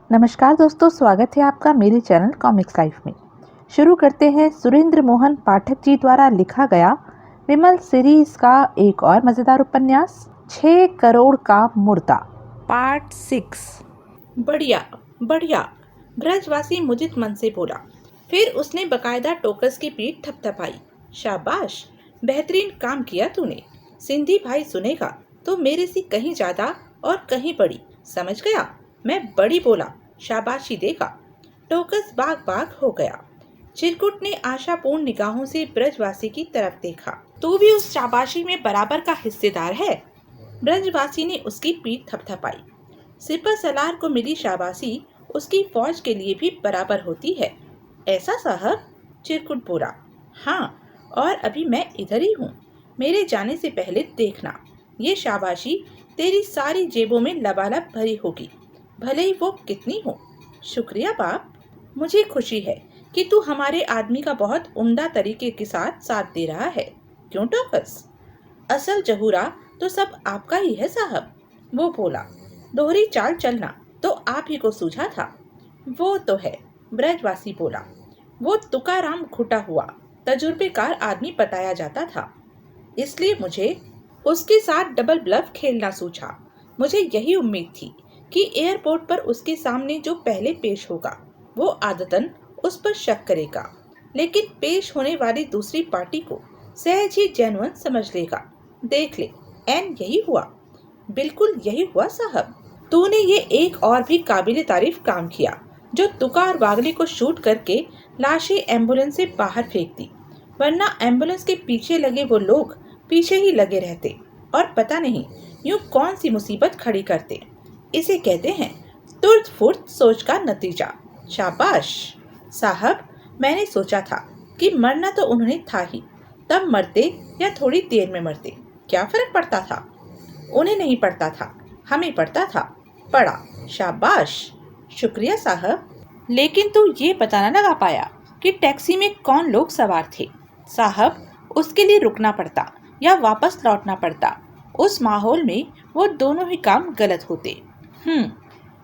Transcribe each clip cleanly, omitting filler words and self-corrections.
नमस्कार दोस्तों, स्वागत है आपका मेरे चैनल कॉमिक्स लाइफ में। शुरू करते हैं सुरेंद्र मोहन पाठक जी द्वारा लिखा गया विमल सीरीज का एक और मजेदार उपन्यास 6 करोड़ का मुर्दा पार्ट 6। बढ़िया बढ़िया, ब्रजवासी मुदित मन से बोला। फिर उसने बकायदा टोकस की पीठ थपथपाई। शाबाश, बेहतरीन काम किया तूने। सिंधी भाई सुनेगा तो मेरे से कहीं ज्यादा और कहीं बड़ी, समझ गया? मैं बड़ी बोला, शाबाशी देगा। टोकस बाग बाग हो गया। चिरकुट ने आशापूर्ण निगाहों से ब्रजवासी की तरफ देखा। तू भी उस शाबाशी में बराबर का हिस्सेदार है। ब्रजवासी ने उसकी पीठ थपथपाई। सिपह सलार को मिली शाबाशी उसकी फौज के लिए भी बराबर होती है। ऐसा साहब? चिरकुट बोला। हाँ, और अभी मैं इधर ही हूँ। मेरे जाने से पहले देखना, ये शाबाशी तेरी सारी जेबों में लबालब भरी होगी, भले ही वो कितनी हो। शुक्रिया बाप, मुझे खुशी है कि तू हमारे आदमी का बहुत उम्दा तरीके के साथ दे रहा है। क्यों टोकस? असल जहूरा तो सब आपका ही है साहब, वो बोला। दोहरी चाल चलना तो आप ही को सूझा था। वो तो है, ब्रजवासी बोला। वो तुकाराम घुटा हुआ तजुर्बेकार आदमी बताया जाता था, इसलिए मुझे उसके साथ डबल ब्लफ खेलना सूझा। मुझे यही उम्मीद थी कि एयरपोर्ट पर उसके सामने जो पहले पेश होगा वो आदतन उस पर शक करेगा, लेकिन पेश होने वाली दूसरी पार्टी को सहज ही जेन्युइन समझ लेगा। देख ले, एन यही हुआ। बिल्कुल यही हुआ साहब। तूने ये एक और भी काबिल तारीफ काम किया, जो तुका और वागले को शूट करके लाशें एम्बुलेंस से बाहर फेंक दी, वरना एम्बुलेंस के पीछे लगे वो लोग पीछे ही लगे रहते और पता नहीं यूं कौन सी मुसीबत खड़ी करते। इसे कहते हैं तुर्त फुर्त सोच का नतीजा। शाबाश साहब, मैंने सोचा था कि मरना तो उन्होंने था ही, तब मरते या थोड़ी देर में मरते, क्या फर्क पड़ता था? उन्हें नहीं पड़ता था, हमें पड़ता था। पड़ा। शाबाश, शुक्रिया साहब। लेकिन तू ये पता न लगा पाया कि टैक्सी में कौन लोग सवार थे। साहब, उसके लिए रुकना पड़ता या वापस लौटना पड़ता। उस माहौल में वो दोनों ही काम गलत होते।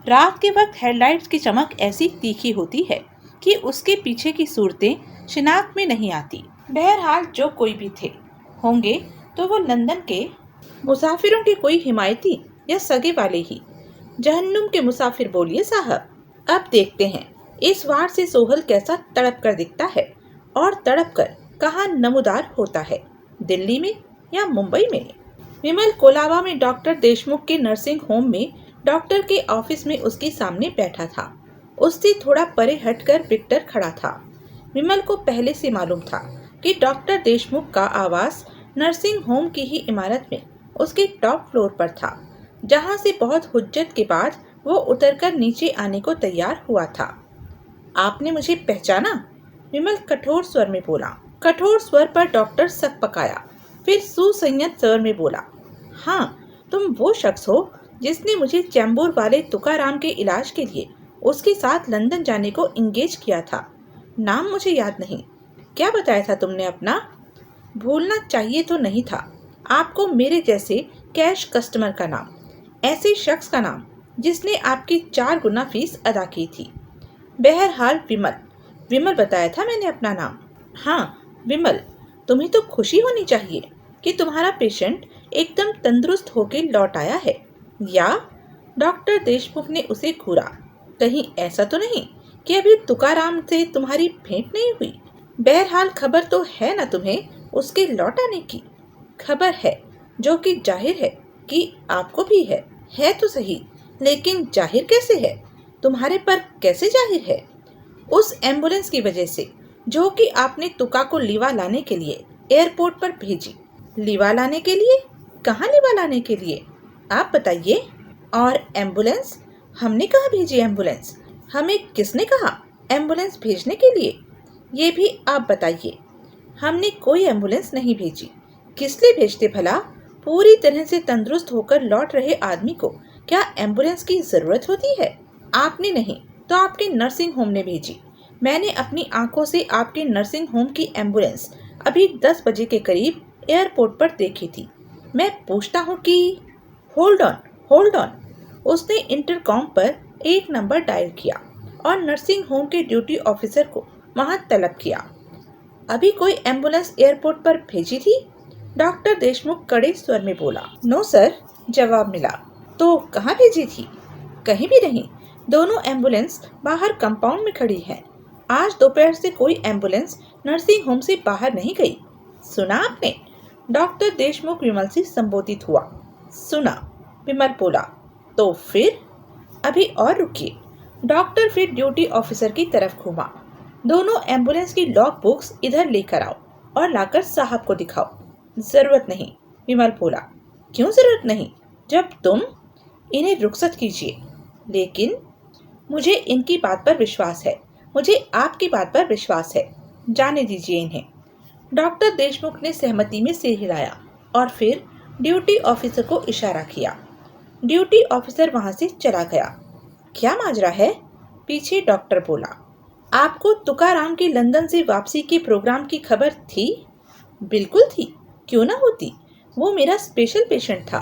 रात के वक्त हेडलाइट्स की चमक ऐसी तीखी होती है कि उसके पीछे की सूरतें शिनाख्त में नहीं आती। बहरहाल जो कोई भी थे होंगे तो वो लंदन के मुसाफिरों के कोई हिमायती या सगे वाले ही। जहन्नुम के मुसाफिर बोलिए साहब। अब देखते हैं इस वार से सोहल कैसा तड़प कर दिखता है, और तड़प कर कहाँ नमूदार होता है, दिल्ली में या मुंबई में। विमल कोलाबा में डॉक्टर देशमुख के नर्सिंग होम में डॉक्टर के ऑफिस में उसके सामने बैठा था। उससे थोड़ा परे हटकर विक्टर खड़ा था। विमल को पहले से मालूम था कि डॉक्टर देशमुख का आवास नर्सिंग होम की ही इमारत में उसके टॉप फ्लोर पर था, जहां से बहुत हुज्जत के बाद वो उतरकर नीचे आने को तैयार हुआ था। आपने मुझे पहचाना? विमल कठोर स्वर में बोला। कठोर स्वर पर डॉक्टर सक पकाया, फिर सुसंयत स्वर में बोला, हाँ, तुम वो शख्स हो जिसने मुझे चैम्बूर वाले तुकाराम के इलाज के लिए उसके साथ लंदन जाने को इंगेज किया था। नाम मुझे याद नहीं। क्या बताया था तुमने अपना? भूलना चाहिए तो नहीं था आपको मेरे जैसे कैश कस्टमर का नाम, ऐसे शख्स का नाम जिसने आपकी 4 गुना फीस अदा की थी। बहरहाल विमल, विमल बताया था मैंने अपना नाम। हाँ विमल, तुम्हें तो खुशी होनी चाहिए कि तुम्हारा पेशेंट एकदम तंदुरुस्त होकर लौट आया है। या? डॉक्टर देशमुख ने उसे घूरा। कहीं ऐसा तो नहीं कि अभी तुकाराम से तुम्हारी भेंट नहीं हुई? बहरहाल खबर तो है ना तुम्हें उसके लौट आने की? खबर है, जो कि जाहिर है कि आपको भी है। है तो सही, लेकिन जाहिर कैसे है? तुम्हारे पर कैसे जाहिर है? उस एम्बुलेंस की वजह से, जो कि आपने तुका को लीवा लाने के लिए एयरपोर्ट पर भेजी। लीवा लाने के लिए? कहाँ लीवा लाने के लिए, आप बताइए। और एम्बुलेंस? हमने कहाँ भेजी एम्बुलेंस? हमें किसने कहा एम्बुलेंस भेजने के लिए, ये भी आप बताइए। हमने कोई एम्बुलेंस नहीं भेजी। किस लिए भेजते भला? पूरी तरह से तंदुरुस्त होकर लौट रहे आदमी को क्या एम्बुलेंस की जरूरत होती है? आपने नहीं तो आपके नर्सिंग होम ने भेजी। मैंने अपनी आंखों से आपके नर्सिंग होम की एम्बुलेंस अभी 10 बजे के करीब एयरपोर्ट पर देखी थी। मैं पूछता हूँ कि होल्ड ऑन, होल्ड ऑन। उसने इंटरकॉम पर एक नंबर डायल किया और नर्सिंग होम के ड्यूटी ऑफिसर को वहां तलब किया। अभी कोई एम्बुलेंस एयरपोर्ट पर भेजी थी? डॉक्टर देशमुख कड़े स्वर में बोला। नो सर, जवाब मिला। तो कहाँ भेजी थी? कहीं भी नहीं। दोनों एम्बुलेंस बाहर कंपाउंड में खड़ी है। आज दोपहर से कोई एम्बुलेंस नर्सिंग होम से बाहर नहीं गई। सुना आपने? डॉक्टर देशमुख विमल से संबोधित हुआ। सुना, विमल बोला। तो फिर? अभी और रुकिए। डॉक्टर फिर ड्यूटी ऑफिसर की तरफ घूमा। दोनों एम्बुलेंस की लॉग बुक्स इधर लेकर आओ और लाकर साहब को दिखाओ। जरूरत नहीं, विमल बोला। क्यों जरूरत नहीं? जब तुम इन्हें रुखसत कीजिए। लेकिन मुझे इनकी बात पर विश्वास है। मुझे आपकी बात पर विश्वास है। जाने दीजिए इन्हें। डॉक्टर देशमुख ने सहमति में सिर हिलाया और फिर ड्यूटी ऑफिसर को इशारा किया। ड्यूटी ऑफिसर वहां से चला गया। क्या माजरा है? पीछे डॉक्टर बोला। आपको तुकाराम की लंदन से वापसी के प्रोग्राम की खबर थी? बिल्कुल थी, क्यों ना होती। वो मेरा स्पेशल पेशेंट था।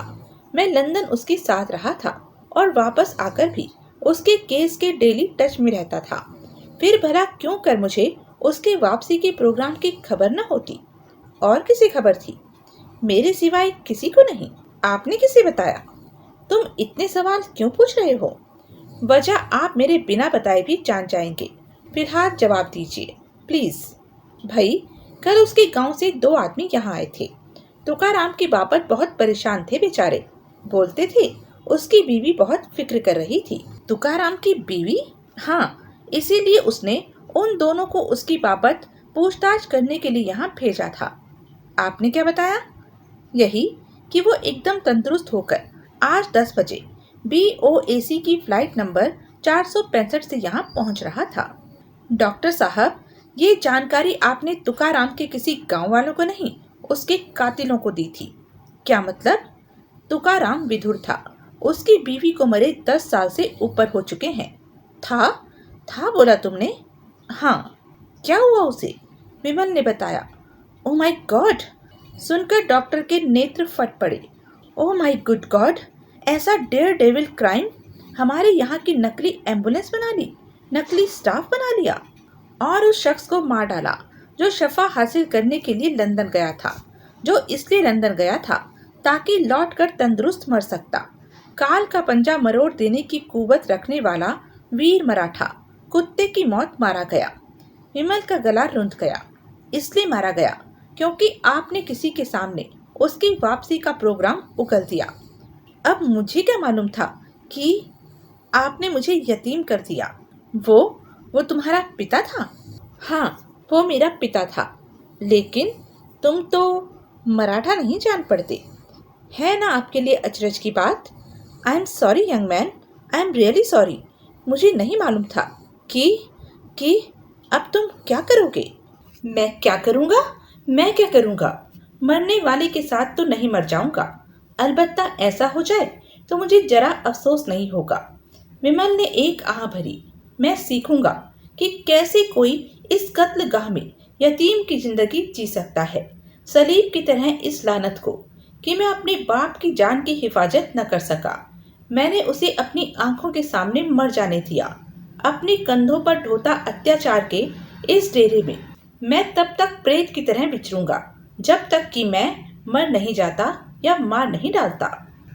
मैं लंदन उसके साथ रहा था और वापस आकर भी उसके केस के डेली टच में रहता था। फिर भला क्यों कर मुझे उसके वापसी के प्रोग्राम की खबर न होती? और किसे खबर थी? मेरे सिवाय किसी को नहीं। आपने किसे बताया? तुम इतने सवाल क्यों पूछ रहे हो? वजह आप मेरे बिना बताए भी जान जाएंगे। फिलहाल जवाब दीजिए प्लीज। भाई, कल उसके गांव से 2 आदमी यहाँ आए थे। तुकाराम की बाबत बहुत परेशान थे बेचारे। बोलते थे उसकी बीवी बहुत फिक्र कर रही थी। तुकाराम की बीवी? हाँ, इसीलिए उसने उन दोनों को उसकी बाबत पूछताछ करने के लिए यहाँ भेजा था। आपने क्या बताया? यही कि वो एकदम तंदुरुस्त होकर आज 10 बजे BOAC की फ्लाइट नंबर 465 से यहाँ पहुँच रहा था। डॉक्टर साहब, ये जानकारी आपने तुकाराम के किसी गांव वालों को नहीं, उसके कातिलों को दी थी। क्या मतलब? तुकाराम विधुर था। उसकी बीवी को मरे 10 साल से ऊपर हो चुके हैं। था बोला तुमने? हाँ। क्या हुआ उसे? विमल ने बताया। Oh my God! सुनकर डॉक्टर के नेत्र फट पड़े। Oh my good God! ऐसा डेयर डेविल क्राइम! हमारे यहाँ की नकली एम्बुलेंस बना ली, नकली स्टाफ बना लिया और उस शख्स को मार डाला जो शफा हासिल करने के लिए लंदन गया था, जो इसलिए लंदन गया था ताकि लौटकर तंदुरुस्त मर सकता। काल का पंजा मरोड़ देने की कुवत रखने वाला वीर मराठा कुत्ते की मौत मारा गया। विमल का गला रुंध गया। इसलिए मारा गया क्योंकि आपने किसी के सामने उसकी वापसी का प्रोग्राम उगल दिया। अब मुझे क्या मालूम था कि आपने मुझे यतीम कर दिया। वो तुम्हारा पिता था? हाँ, वो मेरा पिता था। लेकिन तुम तो मराठा नहीं जान पड़ते। है ना आपके लिए अचरज की बात? I am sorry young man, I am really sorry. मुझे नहीं मालूम था कि अब तुम क्या करोगे? मैं क्या करूँगा? मरने वाले के साथ तो नहीं मर जाऊंगा। अलबत्ता ऐसा हो जाए तो मुझे जरा अफसोस नहीं होगा। विमल ने एक आह भरी। मैं सीखूंगा कि कैसे कोई इस कत्लगाह में यतीम की जिंदगी जी सकता है, सलीब की तरह इस लानत को कि मैं अपने बाप की जान की हिफाजत न कर सका। मैंने उसे अपनी आंखों के सामने मर जाने दिया। अपने कंधों पर ढोता अत्याचार के इस डेरे में मैं तब तक प्रेत की तरह विचरूंगा जब तक कि मैं मर नहीं जाता या मार नहीं डालता।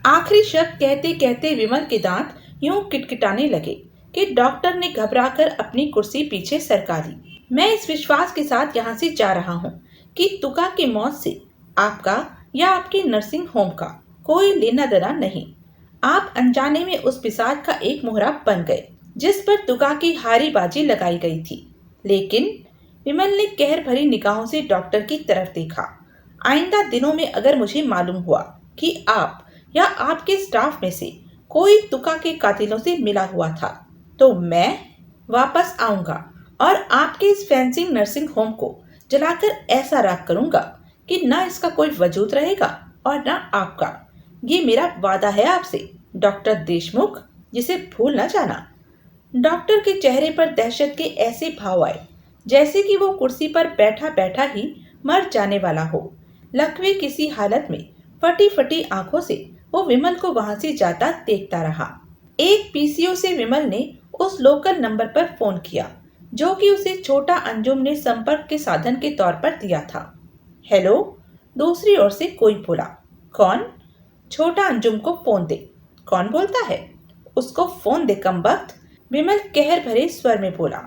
आखिरी शब्द कहते कहते विमल के दांत यूं किटकिटाने लगे कि डॉक्टर ने घबराकर अपनी कुर्सी पीछे सरका ली। मैं इस विश्वास के साथ यहाँ से जा रहा हूँ कि तुका की मौत से आपका या आपके नर्सिंग होम का कोई लेना देना नहीं। आप अनजाने में उस पिशाच का एक मोहरा बन गए जिस पर तुका की हारी बाजी लगाई गई थी। लेकिन विमल ने कहर भरी निगाहों से डॉक्टर की तरफ देखा। आइंदा दिनों में अगर मुझे मालूम हुआ कि आप या आपके स्टाफ में से कोई तुका के कातिलों से मिला हुआ था तो मैं वापस आऊंगा और आपके इस फैंसी नर्सिंग होम को जलाकर ऐसा राख करूंगा कि न इसका कोई वजूद रहेगा और न आपका। ये मेरा वादा है आपसे डॉक्टर देशमुख, जिसे भूल न जाना। डॉक्टर के चेहरे पर दहशत के ऐसे भाव आए जैसे कि वो कुर्सी पर बैठा बैठा ही मर जाने वाला हो। लकवे किसी हालत में फटी फटी आंखों से वो विमल को वहां से जाता देखता रहा। एक पीसीओ से विमल ने उस लोकल नंबर पर फोन किया जो कि उसे छोटा अंजुम ने संपर्क के साधन के तौर पर दिया था। हेलो, दूसरी ओर से कोई बोला। कौन? छोटा अंजुम को फोन दे। कौन बोलता है? उसको फोन दे कमबख्त, विमल कहर भरे स्वर में बोला।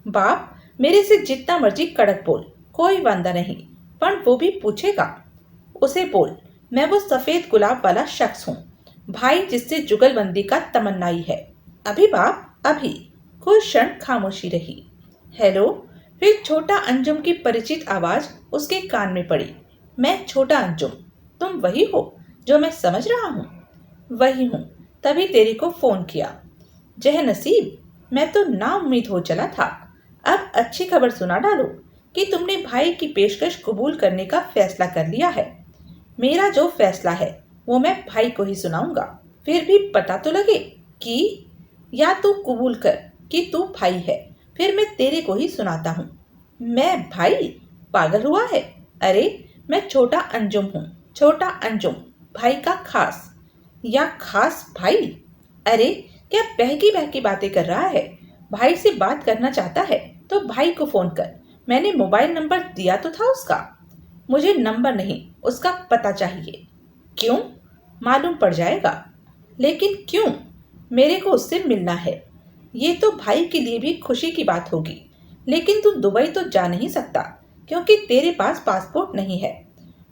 बाप, मेरे से जितना मर्जी कड़क बोल, कोई वांदा नहीं, पर वो भी पूछेगा। उसे बोल, मैं वो सफेद गुलाब वाला शख्स हूँ, भाई जिससे जुगलबंदी का तमन्नाई है। अभी बाप, अभी। कुछ क्षण खामोशी रही। हेलो, फिर छोटा अंजुम की परिचित आवाज उसके कान में पड़ी। मैं छोटा अंजुम, तुम वही हो जो मैं समझ रहा हूँ? वही हूँ, तभी तेरे को फोन किया। जह नसीब, मैं तो नाउम्मीद हो चला था। अब अच्छी खबर सुना डालो कि तुमने भाई की पेशकश कबूल करने का फैसला कर लिया है। मेरा जो फैसला है वो मैं भाई को ही सुनाऊंगा। फिर भी पता तो लगे कि या तू कबूल कर कि तू भाई है, फिर मैं तेरे को ही सुनाता हूँ। मैं भाई? पागल हुआ है? अरे, मैं छोटा अंजुम हूँ, छोटा अंजुम, भाई का खास। या खास भाई? अरे, क्या बहकी बहकी बातें कर रहा है? भाई से बात करना चाहता है तो भाई को फोन कर। मैंने मोबाइल नंबर दिया तो था उसका। मुझे नंबर नहीं, उसका पता चाहिए। क्यों? मालूम पड़ जाएगा। लेकिन क्यों? मेरे को उससे मिलना है। ये तो भाई के लिए भी खुशी की बात होगी, लेकिन तू दुबई तो जा नहीं सकता क्योंकि तेरे पास पासपोर्ट नहीं है।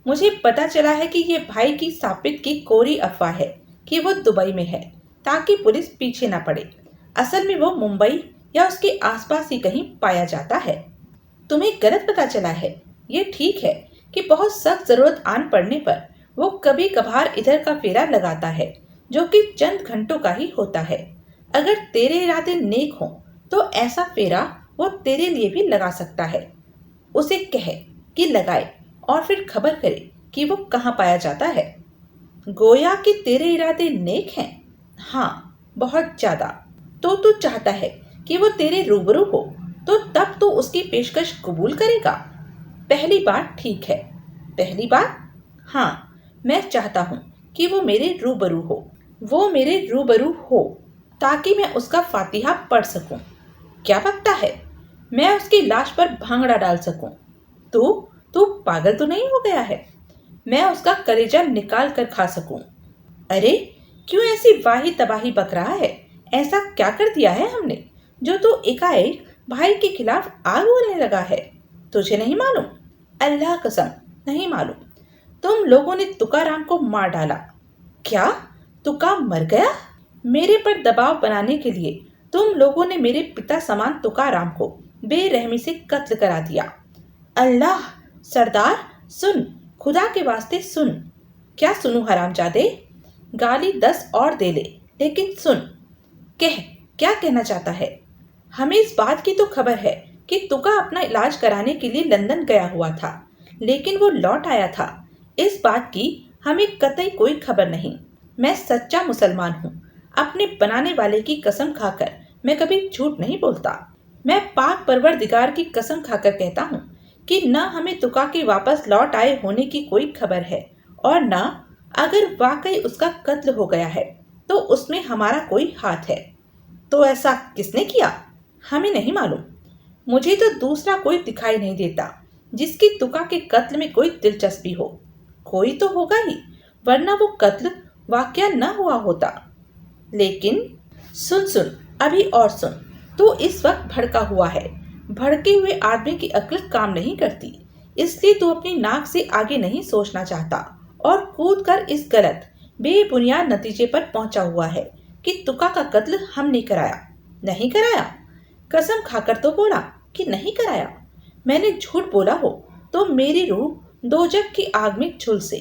मुझे पता चला है कि ये भाई की सापित की कोरी अफवाह है कि वो दुबई में है ताकि पुलिस पीछे ना पड़े। असल में वो मुंबई या उसके आसपास ही कहीं पाया जाता है। तुम्हें गलत पता चला है। ये ठीक है कि बहुत सख्त जरूरत आन पड़ने पर वो कभी कभार इधर का फेरा लगाता है, जो कि चंद घंटों का ही होता है। अगर तेरे इरादे नेक हों तो ऐसा फेरा वो तेरे लिए भी लगा सकता है। उसे कहे कि लगाए और फिर खबर करे कि वो कहाँ पाया जाता है। गोया कि तेरे इरादे नेक हैं। हाँ, बहुत ज्यादा। तो तू चाहता है कि वो तेरे रूबरू हो, तो तब तो उसकी पेशकश कबूल करेगा। पहली बात ठीक है। पहली बात? हाँ, मैं चाहता हूँ कि वो मेरे रूबरू हो। वो मेरे रूबरू हो ताकि मैं उसका फातिहा पढ़ सकूं। क्या बकता है? मैं उसकी लाश पर भांगड़ा डाल सकूं। तू तू पागल तो नहीं हो गया है? मैं उसका कलेजा निकाल कर खा सकूं। अरे, क्यों ऐसी वाही तबाही बक रहा है? ऐसा क्या कर दिया है हमने जो तू एकाएक भाई के खिलाफ आग बोलने लगा है? तुझे नहीं मालूम? अल्लाह कसम नहीं मालूम। तुम लोगों ने तुकाराम को मार डाला। क्या? तुका मर गया? मेरे पर दबाव बनाने के लिए तुम लोगों ने मेरे पिता समान तुकाराम को बेरहमी से कत्ल करा दिया। अल्लाह! सरदार सुन, खुदा के वास्ते सुन। क्या सुनूं हरामजादे? गाली 10 और दे ले, लेकिन सुन। कह, क्या कहना चाहता है? हमें इस बात की तो खबर है कि तुका अपना इलाज कराने के लिए लंदन गया हुआ था, लेकिन वो लौट आया था। इस बात की हमें कतई कोई खबर नहीं। मैं सच्चा मुसलमान हूँ। अपने बनाने वाले की कसम खाकर मैं कभी झूठ नहीं बोलता। मैं पाक परवरदिगार की कसम खाकर कहता हूँ कि न हमें तुका के वापस लौट आए होने की कोई खबर है, और न अगर वाकई उसका कत्ल हो गया है तो उसमें हमारा कोई हाथ है। तो ऐसा किसने किया? हमें नहीं मालूम। मुझे तो दूसरा कोई दिखाई नहीं देता जिसकी तुका के कत्ल में कोई दिलचस्पी हो। कोई तो होगा ही, वरना वो कत्ल वाकया न हुआ होता। लेकिन सुन सुन, अभी और सुन। तू इस वक्त भड़का हुआ है। भड़के हुए आदमी की अक्ल काम नहीं करती, इसलिए तू अपनी नाक से आगे नहीं सोचना चाहता और कूद कर इस गलत बेबुनियाद नतीजे पर पहुंचा हुआ है कि तुका का कत्ल हमने कराया। नहीं कराया? कसम खाकर तो बोला कि नहीं कराया। मैंने झूठ बोला हो तो मेरी रूह दोजख की आग में झुलसे,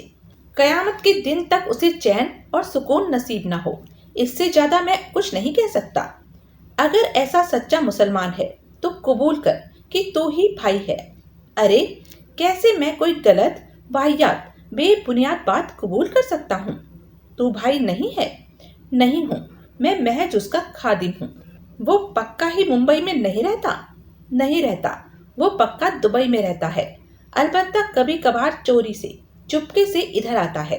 कयामत के दिन तक उसे चैन और सुकून नसीब न हो। इससे ज्यादा मैं कुछ नहीं कह सकता। अगर ऐसा सच्चा मुसलमान है तो कबूल कर कि तू ही भाई है। अरे, कैसे मैं कोई गलत, वाहियात, बेबुनियाद बात कबूल कर सकता हूँ? तू भाई नहीं है? नहीं हूँ, मैं महज उसका खादिम हूँ। वो पक्का ही मुंबई में नहीं रहता? नहीं रहता, वो पक्का दुबई में रहता है। अलबत्ता कभी कभार चोरी से, चुपके से इधर आता है।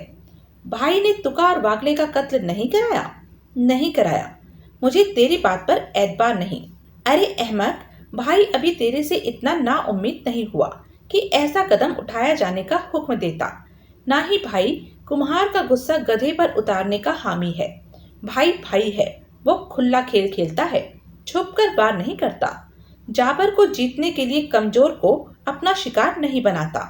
भाई ने तुका और वागले का कत्ल नहीं कराया? नहीं कराया। मुझे तेरी बात पर एतबार नहीं। अरे अहमद, भाई अभी तेरे से इतना नाउम्मीद नहीं हुआ कि ऐसा कदम उठाया जाने का हुक्म देता। ना ही भाई कुम्हार का गुस्सा गधे पर उतारने का हामी है। भाई भाई है, वो खुला खेल खेलता है, छुप कर वार नहीं करता। जाबर को जीतने के लिए कमजोर को अपना शिकार नहीं बनाता।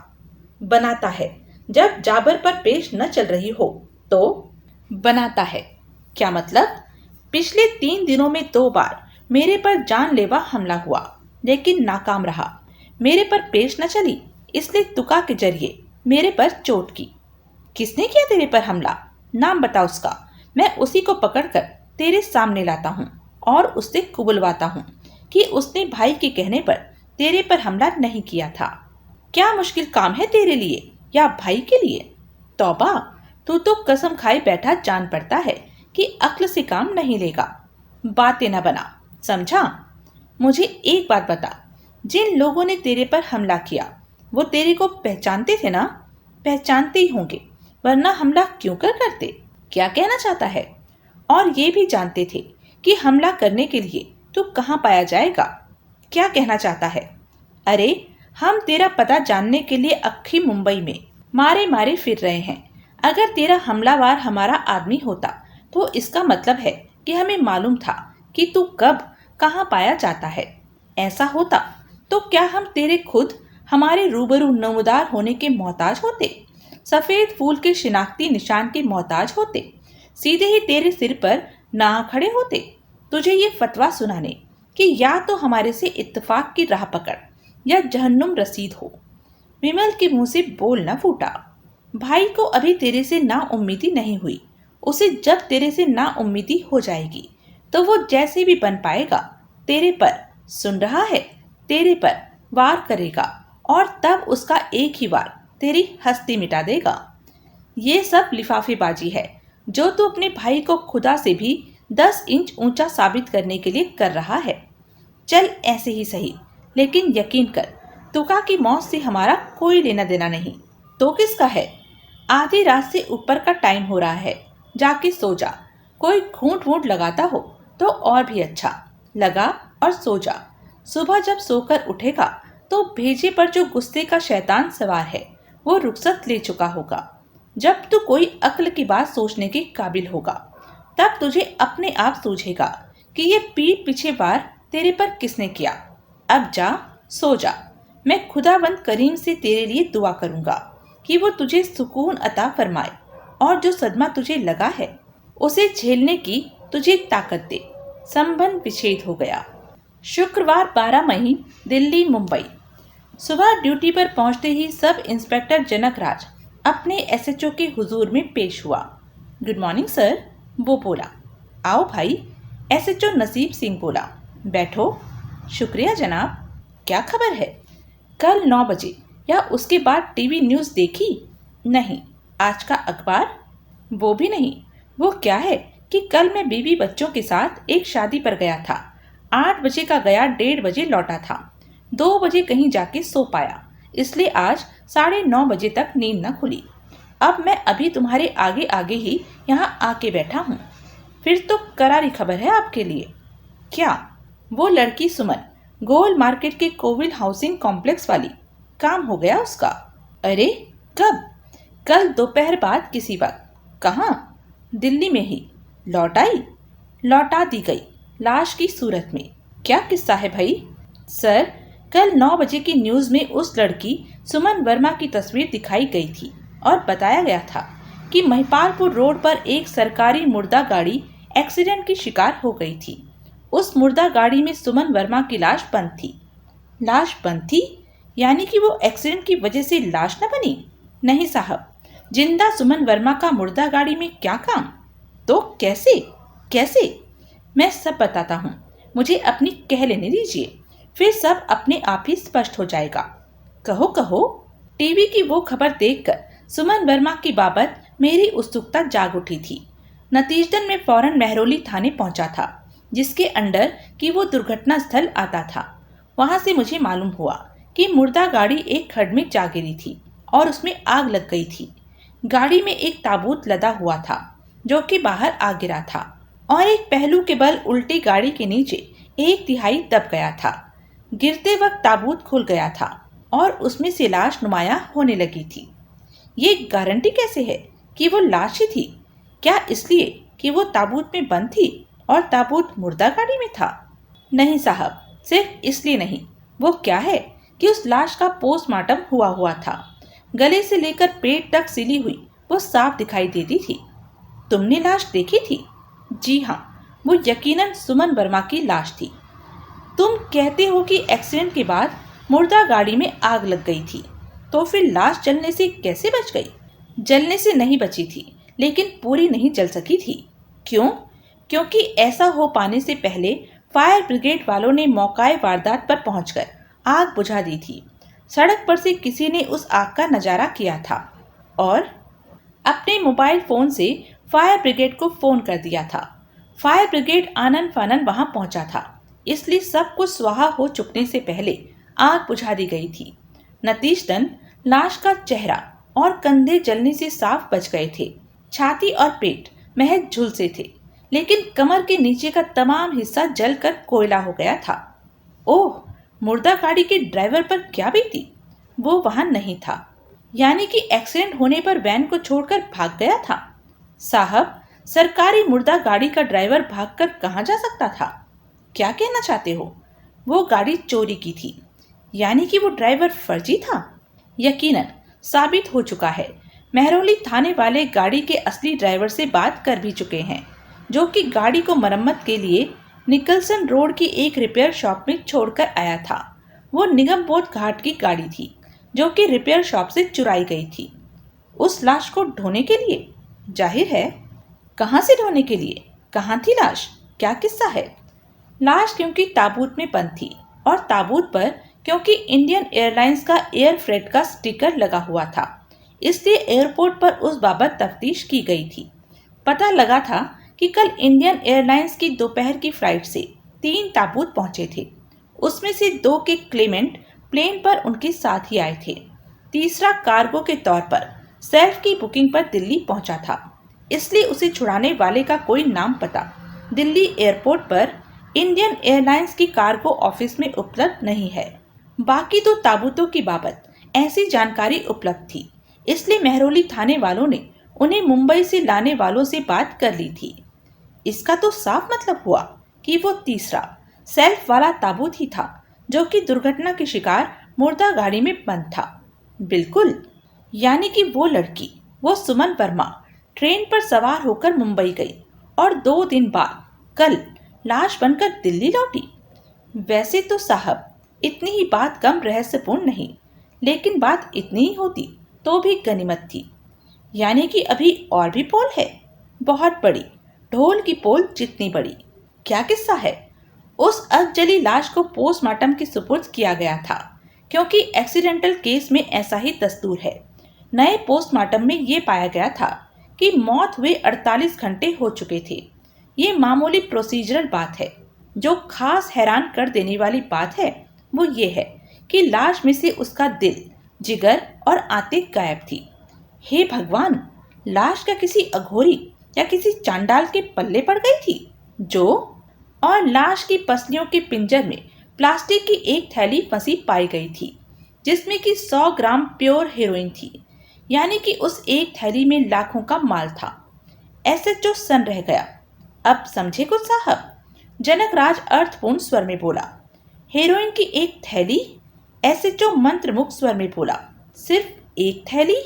बनाता है जब जाबर पर पेश न चल रही हो तो बनाता है। क्या मतलब? पिछले 3 दिनों में 2 बार मेरे पर जानलेवा हमला हुआ, लेकिन नाकाम रहा। मेरे पर पेश न चली, इसलिए तुका के जरिए मेरे पर चोट की। किसने किया तेरे पर हमला? नाम बता उसका। मैं उसी को पकड़कर तेरे सामने लाता हूँ और उससे कुबुलवाता हूँ कि उसने भाई के कहने पर तेरे पर हमला नहीं किया था। क्या मुश्किल काम है तेरे लिए या भाई के लिए? तौबा, तू तो कसम खाए बैठा जान पड़ता है कि अक्ल से काम नहीं लेगा। बातें न बना, समझा? मुझे एक बात बता, जिन लोगों ने तेरे पर हमला किया वो तेरे को पहचानते थे ना? पहचानते ही होंगे, वरना हमला क्यों करते? क्या कहना चाहता है? और ये भी जानते थे कि हमला करने के लिए तू कहाँ पाया जाएगा। क्या कहना चाहता है? अरे, हम तेरा पता जानने के लिए अक्खी मुंबई में मारे मारे फिर रहे हैं। अगर तेरा हमलावर हमारा आदमी होता तो इसका मतलब है कि हमें मालूम था कि तू कब कहाँ पाया जाता है। ऐसा होता तो क्या हम तेरे खुद हमारे रूबरू नमूदार होने के मोहताज होते? सफेद फूल के शिनाख्ती निशान के मोहताज होते? सीधे ही तेरे सिर पर ना खड़े होते तुझे ये फतवा सुनाने कि या तो हमारे से इत्तेफाक की राह पकड़ या जहन्नुम रसीद हो। विमल के मुंह से बोल न फूटा। भाई को अभी तेरे से नाउम्मीदी नहीं हुई, उसे जब तेरे से नाउम्मीदी हो जाएगी तो वो जैसे भी बन पाएगा तेरे पर, सुन रहा है, तेरे पर वार करेगा और तब उसका एक ही वार तेरी हस्ती मिटा देगा। ये सब लिफाफेबाजी है जो तू अपने भाई को खुदा से भी 10 इंच ऊंचा साबित करने के लिए कर रहा है। चल ऐसे ही सही, लेकिन यकीन कर, तुका की मौत से हमारा कोई लेना देना नहीं। तो किसका है? आधी रात से ऊपर का टाइम हो रहा है, जाके सो जा। कोई घूंट वूंट लगाता हो तो और भी अच्छा, लगा और सो जा। सुबह जब सोकर उठेगा तो भेजे पर जो गुस्से का शैतान सवार है वो रुखसत ले चुका होगा। जब तू कोई अक्ल की बात सोचने के काबिल होगा तब तुझे अपने आप सूझेगा कि ये पीठ पीछे वार तेरे पर किसने किया। अब जा, सो जा। मैं खुदावंद करीम से तेरे लिए दुआ करूंगा कि वो तुझे सुकून अता फरमाए और जो सदमा तुझे लगा है उसे झेलने की तुझे ताकत दे। संबंध विच्छेद हो गया। शुक्रवार 12 मई, दिल्ली मुंबई। सुबह ड्यूटी पर पहुंचते ही सब इंस्पेक्टर जनक राज अपने एसएचओ के हुजूर में पेश हुआ। गुड मॉर्निंग सर, वो बोला। आओ भाई, एसएचओ नसीब सिंह बोला। बैठो। शुक्रिया जनाब। क्या खबर है? कल 9 बजे या उसके बाद टीवी न्यूज़ देखी? नहीं। आज का अखबार? वो भी नहीं। वो क्या है कि कल मैं बीवी बच्चों के साथ एक शादी पर गया था। 8 बजे का गया, 1:30 बजे लौटा था। 2 बजे कहीं जाके सो पाया, इसलिए आज 9:30 बजे तक नींद न खुली। अब मैं अभी तुम्हारे आगे आगे ही यहाँ आके बैठा हूँ। फिर तो करारी खबर है आपके लिए। क्या? वो लड़की सुमन, गोल मार्केट के कोविल हाउसिंग कॉम्प्लेक्स वाली, काम हो गया उसका। अरे कब? कल दोपहर बाद किसी वक्त। कहाँ? दिल्ली में ही। लौट आई? लौटा दी गई, लाश की सूरत में। क्या किस्सा है भाई? सर, कल 9 बजे की न्यूज़ में उस लड़की सुमन वर्मा की तस्वीर दिखाई गई थी और बताया गया था कि महिपालपुर रोड पर एक सरकारी मुर्दा गाड़ी एक्सीडेंट की शिकार हो गई थी। उस मुर्दा गाड़ी में सुमन वर्मा की लाश बंद थी। लाश बंद थी? यानी कि वो एक्सीडेंट की वजह से लाश न बनी? नहीं साहब, जिंदा सुमन वर्मा का मुर्दा गाड़ी में क्या काम? तो कैसे? कैसे? मैं सब बताता हूँ, मुझे अपनी कह लेने दीजिए, फिर सब अपने आप ही स्पष्ट हो जाएगा। कहो कहो। टीवी की वो खबर देखकर सुमन वर्मा की बाबत मेरी उत्सुकता जाग उठी थी। नतीजतन मैं फौरन महरौली थाने पहुंचा था, जिसके अंडर कि वो दुर्घटना स्थल आता था। वहां से मुझे मालूम हुआ कि मुर्दा गाड़ी एक खड्ड में जा गिरी थी और उसमें आग लग गई थी। गाड़ी में एक ताबूत लदा हुआ था जो कि बाहर आ गिरा था। और एक पहलू के बल उल्टी गाड़ी के नीचे 1/3 दब गया था। गिरते वक्त ताबूत खुल गया था और उसमें से लाश नुमाया होने लगी थी। ये गारंटी कैसे है कि वो लाश ही थी? क्या इसलिए कि वो ताबूत में बंद थी और ताबूत मुर्दा गाड़ी में था? नहीं साहब, सिर्फ इसलिए नहीं। वो क्या है कि उस लाश का पोस्टमार्टम हुआ था। गले से लेकर पेट तक सिली हुई वो साफ दिखाई देती थी। तुमने लाश देखी थी? जी हाँ, वो यकीनन सुमन वर्मा की लाश थी। तुम कहते हो कि एक्सीडेंट के बाद मुर्दा गाड़ी में आग लग गई थी, तो फिर लाश जलने से कैसे बच गई? जलने से नहीं बची थी, लेकिन पूरी नहीं जल सकी थी। क्यों? क्योंकि ऐसा हो पाने से पहले फायर ब्रिगेड वालों ने मौकाए वारदात पर पहुंचकर आग बुझा दी थी। सड़क पर से किसी ने उस आग का नजारा किया था और अपने मोबाइल फोन से फायर ब्रिगेड को फोन कर दिया था। फायर ब्रिगेड आनन फानन वहां पहुंचा था, इसलिए सब कुछ स्वाहा हो चुकने से पहले आग बुझा दी गई थी। नतीजतन लाश का चेहरा और कंधे जलने से साफ बच गए थे। छाती और पेट महज झुलसे थे, लेकिन कमर के नीचे का तमाम हिस्सा जलकर कोयला हो गया था। ओह, मुर्दा गाड़ी के ड्राइवर पर क्या बीती? वो वहां नहीं था, यानी कि एक्सीडेंट होने पर वैन को छोड़कर भाग गया था। साहब, सरकारी मुर्दा गाड़ी का ड्राइवर भागकर कहाँ जा सकता था? क्या कहना चाहते हो? वो गाड़ी चोरी की थी, यानी कि वो ड्राइवर फर्जी था? यकीनन साबित हो चुका है। महरौली थाने वाले गाड़ी के असली ड्राइवर से बात कर भी चुके हैं, जो कि गाड़ी को मरम्मत के लिए निकलसन रोड की एक रिपेयर शॉप में छोड़कर आया था। वो निगम बोध घाट की गाड़ी थी, जो कि रिपेयर शॉप से चुराई गई थी। उस लाश को ढोने के लिए? जाहिर है। कहाँ से ढोने के लिए? कहाँ थी लाश? क्या किस्सा है? लाश क्योंकि ताबूत में बंद थी और ताबूत पर क्योंकि इंडियन एयरलाइंस का एयर फ्रेट का स्टिकर लगा हुआ था, इसलिए एयरपोर्ट पर उस बाबत तफ्तीश की गई थी। पता लगा था कि कल इंडियन एयरलाइंस की दोपहर की फ्लाइट से 3 ताबूत पहुंचे थे। उसमें से 2 के क्लेमेंट प्लेन पर उनके साथ ही आए थे। तीसरा कार्गो के तौर पर सेल्फ की बुकिंग पर दिल्ली पहुंचा था, इसलिए उसे छुड़ाने वाले का कोई नाम पता दिल्ली एयरपोर्ट पर इंडियन एयरलाइंस की कार्गो ऑफिस में उपलब्ध नहीं है। बाकी 2 ताबूतों की बाबत ऐसी जानकारी उपलब्ध थी, इसलिए महरौली थाने वालों ने उन्हें मुंबई से लाने वालों से बात कर ली थी। इसका तो साफ मतलब हुआ कि वो तीसरा सेल्फ वाला ताबूत ही था, जो कि दुर्घटना के शिकार मुर्दा गाड़ी में बंद था। बिल्कुल, यानी कि वो लड़की, वो सुमन वर्मा ट्रेन पर सवार होकर मुंबई गई और 2 दिन बाद कल लाश बनकर दिल्ली लौटी। वैसे तो साहब, इतनी ही बात कम रहस्यपूर्ण नहीं, लेकिन बात इतनी ही होती तो भी गनीमत थी। यानी कि अभी और भी पोल है, बहुत बड़ी, ढोल की पोल जितनी बड़ी। क्या किस्सा है? उस अधजली लाश को पोस्टमार्टम के सुपुर्द किया गया था, क्योंकि एक्सीडेंटल केस में ऐसा ही दस्तूर है। नए पोस्टमार्टम में ये पाया गया था कि मौत हुए 48 घंटे हो चुके थे। ये मामूली प्रोसीजरल बात है। जो खास हैरान कर देने वाली बात है वो ये है कि लाश में से उसका दिल, जिगर और आंतें गायब थी। हे भगवान, लाश क्या किसी अघोरी या किसी चांडाल के पल्ले पड़ गई थी? और लाश की पसलियों के पिंजर में प्लास्टिक की एक थैली फंसी पाई गई थी, जिसमें कि 100 ग्राम प्योर हेरोइन थी, यानी कि उस एक थैली में लाखों का माल था। एसएचओ सन रह गया। अब समझे कुछ साहब? जनकराज अर्थपूर्ण स्वर में बोला। हेरोइन की एक थैली? एसएचओ मंत्रमुग्ध स्वर में बोला। सिर्फ एक थैली?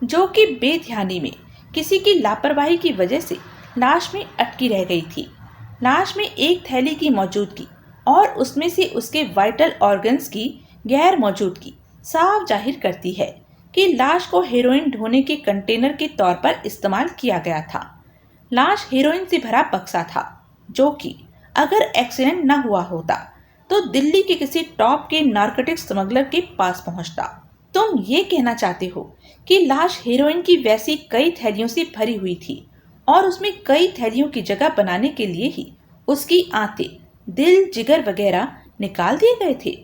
जो कि बेध्यानी में किसी की लापरवाही की वजह से लाश में अटकी रह गई थी। लाश में एक थैली की मौजूदगी और उसमें से उसके वाइटल ऑर्गन्स की गैर मौजूदगी साफ जाहिर करती है कि लाश को हेरोइन ढोने के कंटेनर के तौर पर इस्तेमाल किया गया था। लाश हेरोइन से भरा बक्सा था, जो कि अगर एक्सीडेंट न हुआ होता तो दिल्ली के किसी टॉप के नार्कोटिक्स स्मगलर के पास पहुंचता। तुम ये कहना चाहते हो कि लाश हेरोइन की वैसी कई थैलियों से भरी हुई थी और उसमें कई थैलियों की जगह बनाने के लिए ही उसकी आंतें, दिल, जिगर वगैरह निकाल दिए गए थे?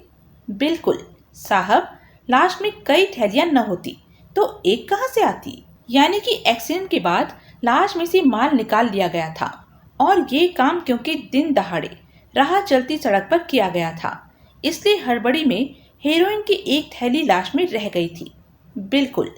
बिल्कुल साहब, लाश में कई थैलियां न होती तो एक कहां से आती? यानी कि एक्सीडेंट के बाद लाश में से माल निकाल लिया गया था और ये काम क्योंकि दिन दहाड़े राह चलती सड़क पर किया गया था, इसलिए हड़बड़ी में हेरोइन की एक थैली लाश में रह गई थी। बिल्कुल।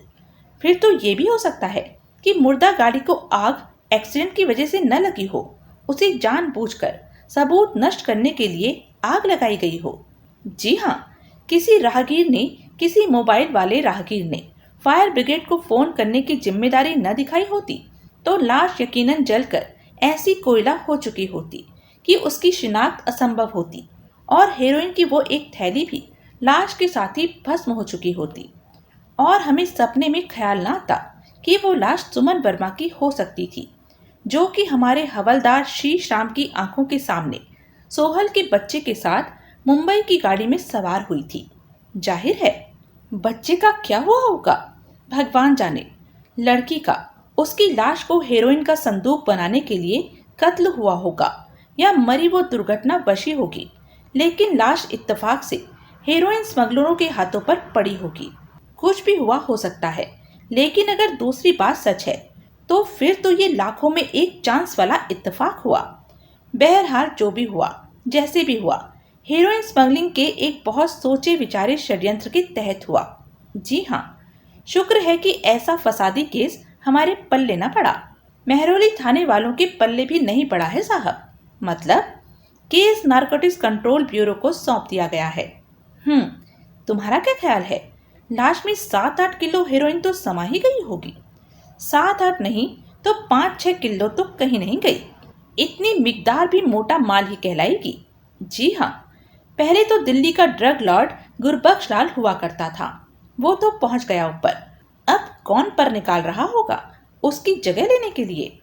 फिर तो ये भी हो सकता है कि मुर्दा गाड़ी को आग एक्सीडेंट की वजह से न लगी हो, उसे जानबूझकर सबूत नष्ट करने के लिए आग लगाई गई हो। जी हाँ, किसी राहगीर ने, किसी मोबाइल वाले राहगीर ने फायर ब्रिगेड को फोन करने की जिम्मेदारी न दिखाई होती तो लाश यकीनन जलकर ऐसी कोयला हो चुकी होती कि उसकी शिनाख्त असंभव होती और हेरोइन की वो एक थैली भी लाश के साथ ही भस्म हो चुकी होती और हमें सपने में ख्याल न आता कि वो लाश सुमन वर्मा की हो सकती थी, जो कि हमारे हवलदार शीश राम की आंखों के सामने सोहल के बच्चे के साथ मुंबई की गाड़ी में सवार हुई थी। जाहिर है बच्चे का क्या हुआ होगा भगवान जाने। लड़की का उसकी लाश को हेरोइन का संदूक बनाने के लिए कत्ल हुआ होगा या मरी वो दुर्घटना वशी होगी, लेकिन लाश इत्तेफाक से हेरोइन स्मगलरों के हाथों पर पड़ी होगी। कुछ भी हुआ हो सकता है, लेकिन अगर दूसरी बात सच है तो फिर तो ये लाखों में एक चांस वाला इत्तेफाक हुआ। बहरहाल जो भी हुआ, जैसे भी हुआ, हेरोइन स्मगलिंग के एक बहुत सोचे विचारे षड्यंत्र के तहत हुआ। जी हाँ, शुक्र है कि ऐसा फसादी केस हमारे पल्ले न पड़ा। महरौली थाने वालों के पल्ले भी नहीं पड़ा है साहब। मतलब केस नारकोटिक्स कंट्रोल ब्यूरो को सौंप दिया गया है। तुम्हारा क्या ख्याल है? लाश में 7-8 किलो हेरोइन तो समा ही गई होगी। 7-8 नहीं तो 5-6 किलो तो कहीं नहीं गई। इतनी मिकदार भी मोटा माल ही कहलाएगी। जी हाँ, पहले तो दिल्ली का ड्रग लॉर्ड गुरबख्श लाल हुआ करता था, वो तो पहुंच गया ऊपर। अब कौन पर निकाल रहा होगा उसकी जगह लेने के लिए?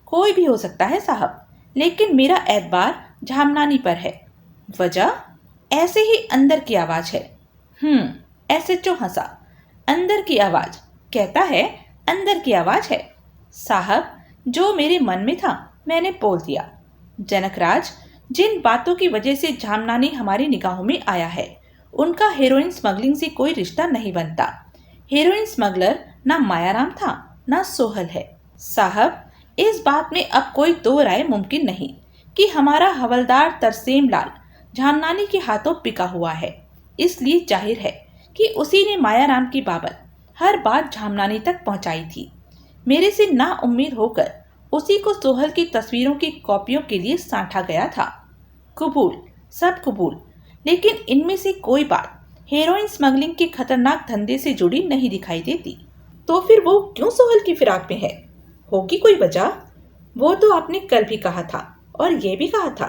कोई भी हो सकता है साहब, लेकिन मेरा एतबार झामनानी पर है। वजह ऐसे ही अंदर की आवाज है। एसएचओ हंसा। अंदर की आवाज कहता है, अंदर की आवाज है साहब। जो मेरे मन में था मैंने बोल दिया। जनकराज, जिन बातों की वजह से झामनानी हमारी निगाहों में आया है उनका हेरोइन स्मगलिंग से कोई रिश्ता नहीं बनता। हेरोइन स्मगलर ना मायाराम था ना सोहल है साहब। इस बात में अब कोई दो राय मुमकिन नहीं कि हमारा हवलदार तरसेम लाल झामनानी के हाथों पिका हुआ है। इसलिए जाहिर है कि उसी ने मायाराम की बाबत हर बात झामनानी तक पहुंचाई थी। मेरे से ना उम्मीद होकर उसी को सोहल की तस्वीरों की कॉपियों के लिए साँटा गया था। कबूल, सब कबूल, लेकिन इनमें से कोई बात हेरोइन स्मगलिंग के खतरनाक धंधे से जुड़ी नहीं दिखाई देती। तो फिर वो क्यों सोहल की फिराक में है? होगी कोई वजह। वो तो आपने कल भी कहा था और ये भी कहा था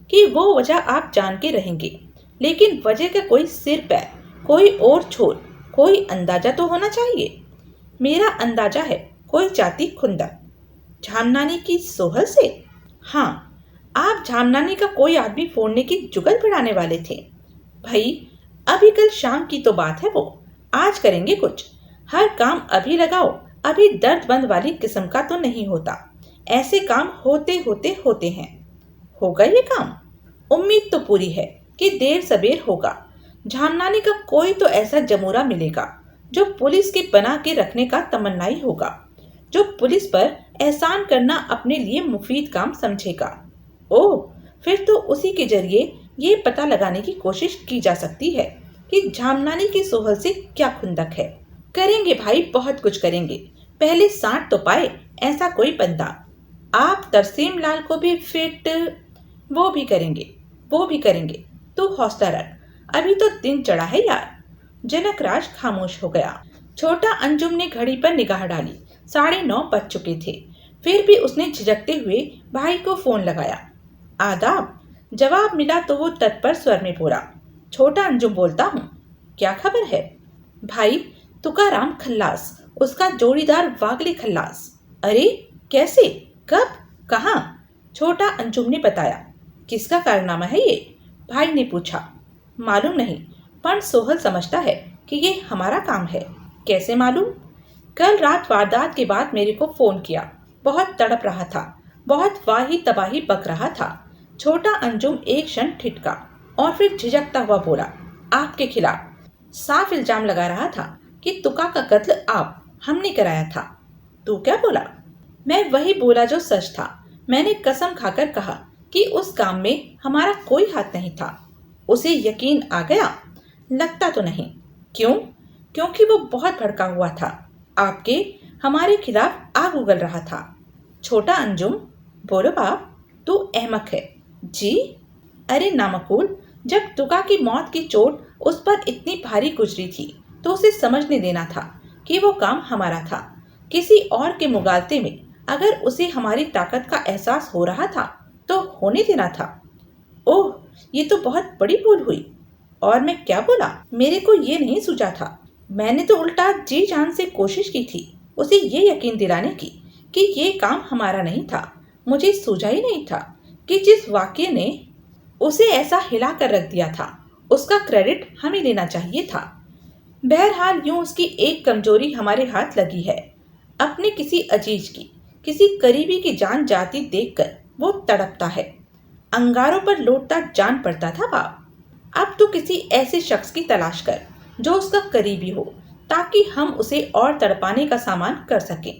कि वो वजह आप जान के रहेंगे, लेकिन वजह का कोई सिर पैर, कोई और छोर, कोई अंदाजा तो होना चाहिए। मेरा अंदाजा है कोई जाति खुंदा झामनानी की सोहल से। हाँ, आप झामनानी का कोई आदमी फोड़ने की जुगल भिड़ाने वाले थे। भाई अभी कल शाम की तो बात है, वो आज करेंगे कुछ। हर काम अभी लगाओ अभी दर्द बंद वाली किस्म का तो नहीं होता। ऐसे काम होते होते होते हैं। होगा ये काम? उम्मीद तो पूरी है कि देर सबेर होगा। झामनानी का कोई तो ऐसा जमूरा मिलेगा जो पुलिस के बना के रखने का तमन्नाई होगा, जो पुलिस पर एहसान करना अपने लिए मुफीद काम समझेगा। ओह, फिर तो उसी के जरिए ये पता लगाने की कोशिश की जा सकती है कि झामनानी की सोहल से क्या खुंदक है। करेंगे भाई, बहुत कुछ करेंगे। पहले साँट तो पाए ऐसा कोई बंदा। आप तरसेम लाल को भी फिट, वो भी करेंगे, वो भी करेंगे। तू हौसला रख, अभी तो दिन चढ़ा है यार। जनकराज खामोश हो गया। छोटा अंजुम ने घड़ी पर निगाह डाली। 9:30 बज चुके थे। फिर भी उसने झिझकते हुए भाई को फोन लगाया। आदाब। जवाब मिला तो वो तत्पर स्वर में बोला, छोटा अंजुम बोलता हूँ, क्या खबर है? भाई तुकाराम खल्लास, उसका जोड़ीदार वागले खल्लास। अरे कैसे, कब, कहाँ? छोटा अंजुम ने बताया। किसका कारनामा है ये? भाई ने पूछा। मालूम नहीं, पर सोहल समझता है कि ये हमारा काम है। कैसे मालूम? कल रात वारदात के बाद मेरे को फोन किया। बहुत तड़प रहा था, बहुत वाही तबाही बक रहा था। छोटा अंजुम एक क्षण ठिठका और फिर झिझकता हुआ बोला, आपके खिलाफ साफ इल्जाम लगा रहा था कि तुका का कत्ल हमने कराया था। तू क्या बोला? मैं वही बोला जो सच था। मैंने कसम खाकर कहा कि उस काम में हमारा कोई हाथ नहीं था। उसे यकीन आ गया? लगता तो नहीं। क्यों? क्योंकि वो बहुत भड़का हुआ था। आपके हमारे खिलाफ आग उगल रहा था। छोटा अंजुम, बोलो बाप, तू अहमक है। जी? अरे नामकुल, जब तुका की मौत की चोट उस पर इतनी भारी गुजरी थी तो उसे समझने देना था कि वो काम हमारा था। किसी और के मुगालते में अगर उसे हमारी ताकत का एहसास हो रहा था तो होने देना था। ओह, ये तो बहुत बड़ी भूल हुई। और मैं क्या बोला? मेरे को ये नहीं सूझा था। मैंने तो उल्टा जी जान से कोशिश की थी उसे ये यकीन दिलाने की कि ये काम हमारा नहीं था। मुझे सूझा ही नहीं था कि जिस वाक्य ने उसे ऐसा हिला कर रख दिया था उसका क्रेडिट हमें लेना चाहिए था। बहरहाल यूं उसकी एक कमजोरी हमारे हाथ लगी है। अपने किसी अजीज की, किसी करीबी की जान जाती देखकर वो तड़पता है। अंगारों पर लौटता जान पड़ता था बाप। अब तो किसी ऐसे शख्स की तलाश कर जो उसका करीबी हो ताकि हम उसे और तड़पाने का सामान कर सकें।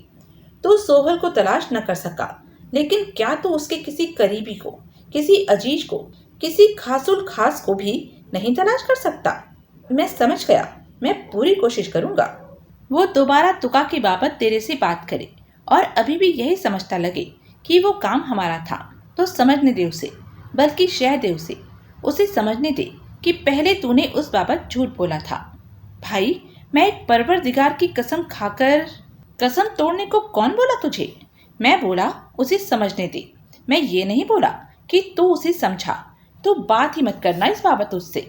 तो सोहल को तलाश न कर सका, लेकिन क्या तो उसके किसी करीबी को, किसी अजीज को, किसी खासुल खास को भी नहीं तलाश कर सकता? मैं समझ गया, मैं पूरी कोशिश करूंगा वो दोबारा तुका की बाबत तेरे से बात करे और अभी भी यही समझता लगे कि वो काम हमारा था तो समझने दे उसे, बल्कि शह दे उसे समझने दे कि पहले तूने उस बाबत झूठ बोला था। भाई, मैं एक परवरदिगार की कसम खाकर। कसम तोड़ने को कौन बोला तुझे? मैं बोला उसे समझने दे। मैं ये नहीं बोला कि तू उसे समझा। तो बात ही मत करना इस बाबत उससे।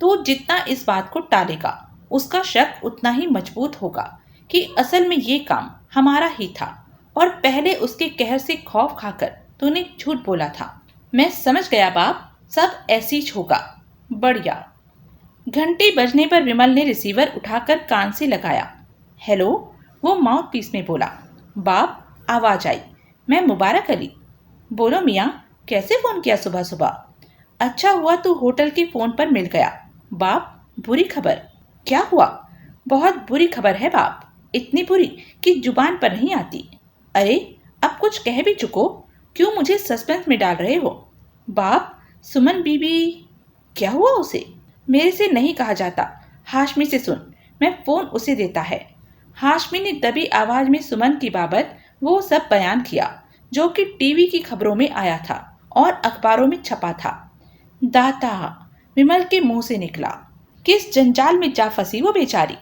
तू जितना इस बात को टालेगा उसका शक उतना ही मजबूत होगा कि असल में ये काम हमारा ही था और पहले उसके कहर से खौफ खाकर तूने झूठ बोला था। मैं समझ गया बाप, सब ऐसी ही होगा। बढ़िया। घंटे बजने पर विमल ने रिसीवर उठाकर कान से लगाया। हेलो, वो माउथ पीस में बोला। बाप, आवाज आई। मैं मुबारक अली। बोलो मियाँ, कैसे फोन किया सुबह सुबह? अच्छा हुआ तू होटल के फोन पर मिल गया। बाप, बुरी खबर। क्या हुआ? बहुत बुरी खबर है बाप, इतनी बुरी कि जुबान पर नहीं आती। अरे, अब कुछ कह भी चुको, क्यों मुझे सस्पेंस में डाल रहे हो? बाप, सुमन बीबी। क्या हुआ उसे? मेरे से नहीं कहा जाता, हाशमी से सुन। मैं फोन उसे देता है। हाशमी ने दबी आवाज में सुमन की बाबत वो सब बयान किया जो कि टीवी की खबरों में आया था और अखबारों में छपा था। दाता, विमल के मुंह से निकला। किस जंजाल में जा फंसी वो बेचारी।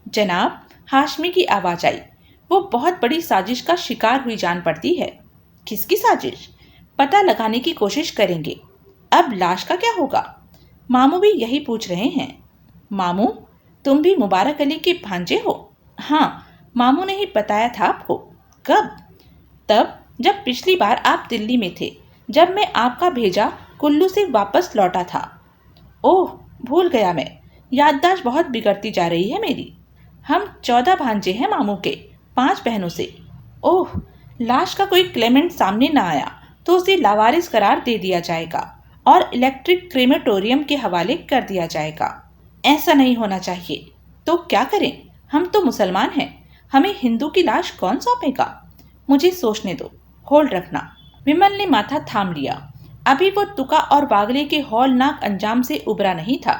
जनाब, हाशमी की आवाज आई। वो बहुत बड़ी साजिश का शिकार हुई जान पड़ती है। किसकी साजिश? पता लगाने की कोशिश करेंगे। अब लाश का क्या होगा? मामू भी यही पूछ रहे हैं। मामू, तुम भी मुबारक अली के भांजे हो? हाँ, मामू ने ही बताया था आपको। कब? तब जब पिछली बार आप दिल्ली में थे, जब मैं आपका भेजा कुल्लू से वापस लौटा था। ओह, भूल गया मैं। याददाश्त बहुत बिगड़ती जा रही है मेरी। हम 14 भांजे हैं मामू के, 5 बहनों से। ओह, लाश का कोई क्लेमेंट सामने ना आया तो उसे लावारिस करार दे दिया जाएगा और इलेक्ट्रिक क्रेमेटोरियम के हवाले कर दिया जाएगा। ऐसा नहीं होना चाहिए। तो क्या करें? हम तो मुसलमान हैं, हमें हिंदू की लाश कौन सौंपेगा? मुझे सोचने दो, होल्ड रखना। विमल ने माथा थाम लिया। अभी वो तुका और बागले के हौलनाक अंजाम से उबरा नहीं था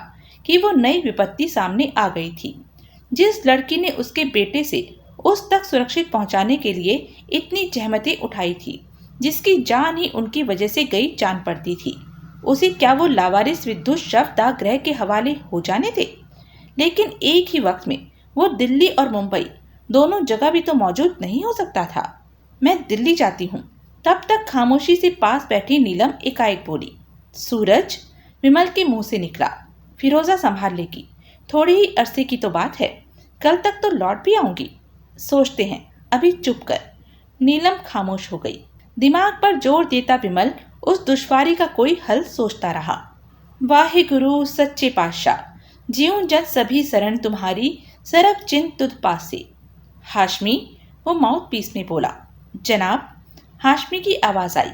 कि वो नई विपत्ति सामने आ गई थी। जिस लड़की ने उसके बेटे से उस तक सुरक्षित पहुंचाने के लिए इतनी जहमतें उठाई थी, जिसकी जान ही उनकी वजह से गई जान पड़ती थी, उसे क्या वो लावारिस विद्युत शव दाह ग्रह के हवाले हो जाने थे? लेकिन एक ही वक्त में वो दिल्ली और मुंबई दोनों जगह भी तो मौजूद नहीं हो सकता था। मैं दिल्ली जाती हूँ। तब तक खामोशी से पास बैठी नीलम एकाएक बोली। सूरज, विमल के मुंह से निकला। फिरोजा संभाल लेगी, थोड़ी ही अरसे की तो बात है, कल तक तो लौट भी आऊंगी। सोचते हैं, अभी चुप कर। नीलम खामोश हो गई। दिमाग पर जोर देता विमल उस दुश्वारी का कोई हल सोचता रहा। वाहे गुरु सच्चे पातशाह, जीऊं जन सभी शरण तुम्हारी, सरब चिन्ह तुझ पासे। हाशमी, वो माउथ पीस में बोला। जनाब, हाशमी की आवाज आई।